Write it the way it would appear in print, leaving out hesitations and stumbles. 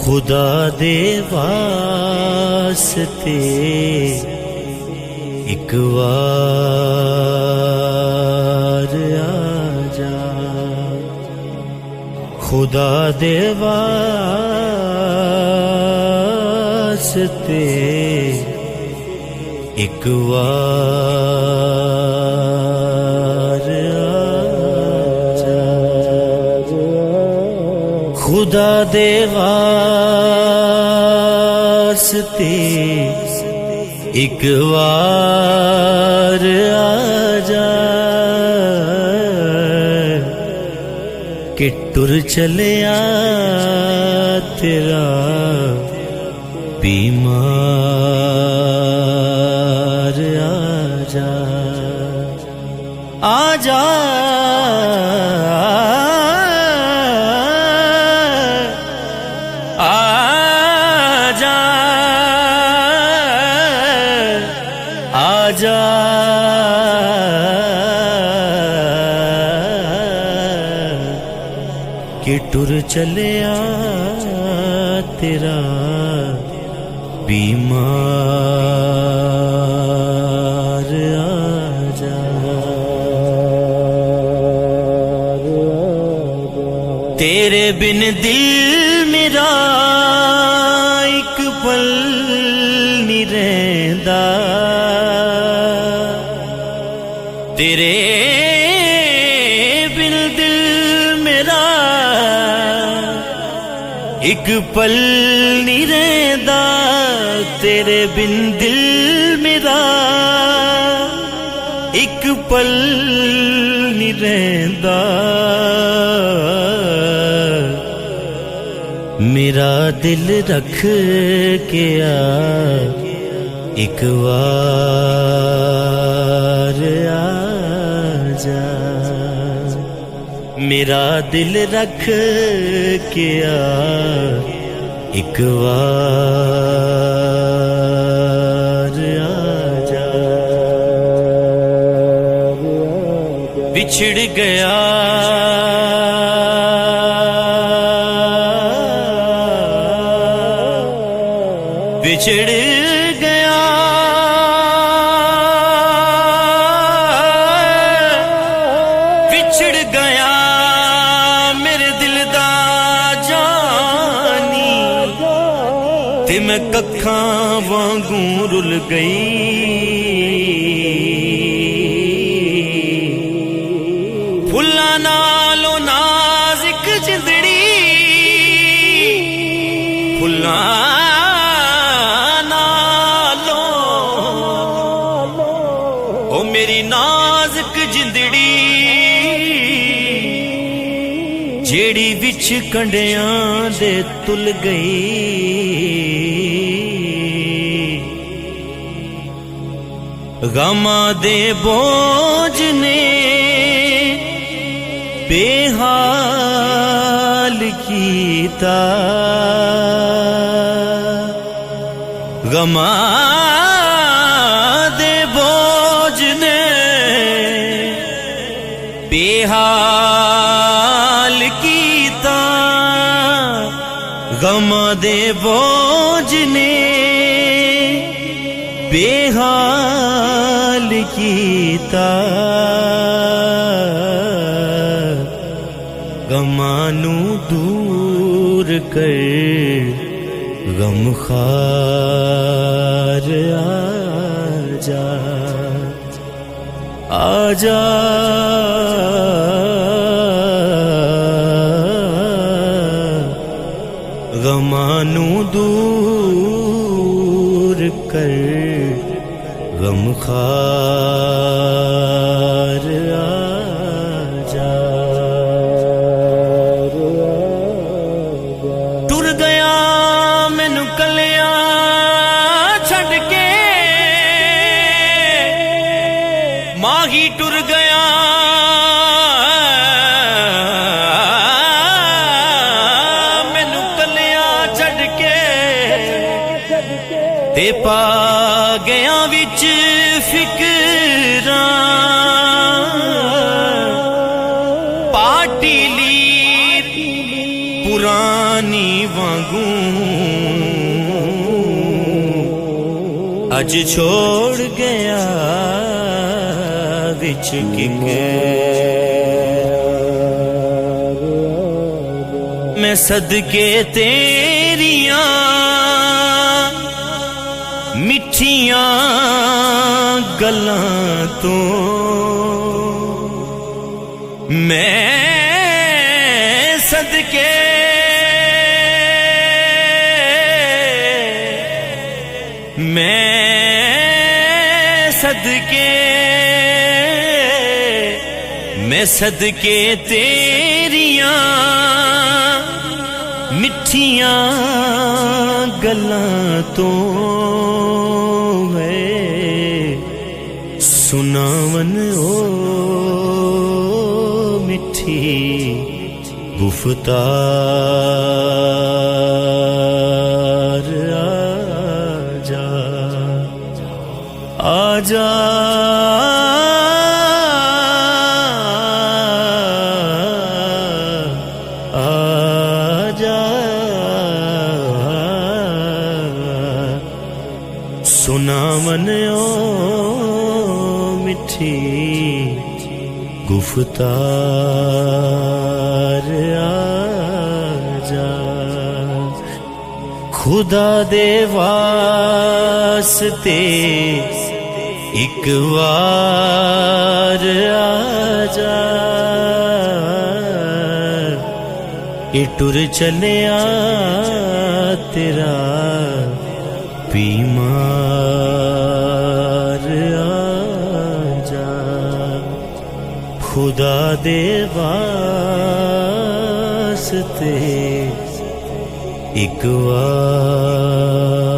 خدا دے واسطے ایک وار آجا، خدا دے واسطے ایک وار آجا، خدا دے واسطے ایک وار آجا کہ ٹر چلیا تیرا بیمار آجا، آجا آجا کہ ٹر چلیا تیرا بیمار آجا، تیرے بن دل میرا ایک پل نہیں رہندا، تیرے بن دل میرا ایک پل نہیں رہندا، تیرے بن دل میرا ایک پل نہیں رہندا، میرا دل رکھ کے آ ایک وار آجا، میرا دل رکھ کے آ ایک وار آجا، بچھڑ گیا بچھڑ گیا بچھڑ گیا میرے دل دا جانی، تے میں ککھاں وانگوں رل گئی، پھلاں نالوں نازک جندڑی، پھلاں میری نازک جندڑی جیڑی وچ کنڈیاں دے تل گئی، غماں دے بوجھ نے بے حال کیتا، غماں بے حال کیتا، غم دے بوجھ نے بے حال کیتا، غماں نوں دور کر غم خار آجا، آجا غماں نوں دور کر غم خار آجا، ٹر گیا مینوں کلیاں چھڈ کے، ماہی ٹر گیا پا گیا وچ فکراں پارٹی لی پرانی وانگوں اج چھوڑ گیا وچ میں صدقے تیریاں مٹھیاں گلاں تو میں صدقے میں صدقے تیریاں مٹھیاں گلاں تو ہے سناون او مٹھی گفتار آجا سناون او مٹھی گفتار آجا خدا دے واسطے ایک وار آجا اے ٹر چلیا تیرا بیمار آجا خدا دے واسطے ایک وار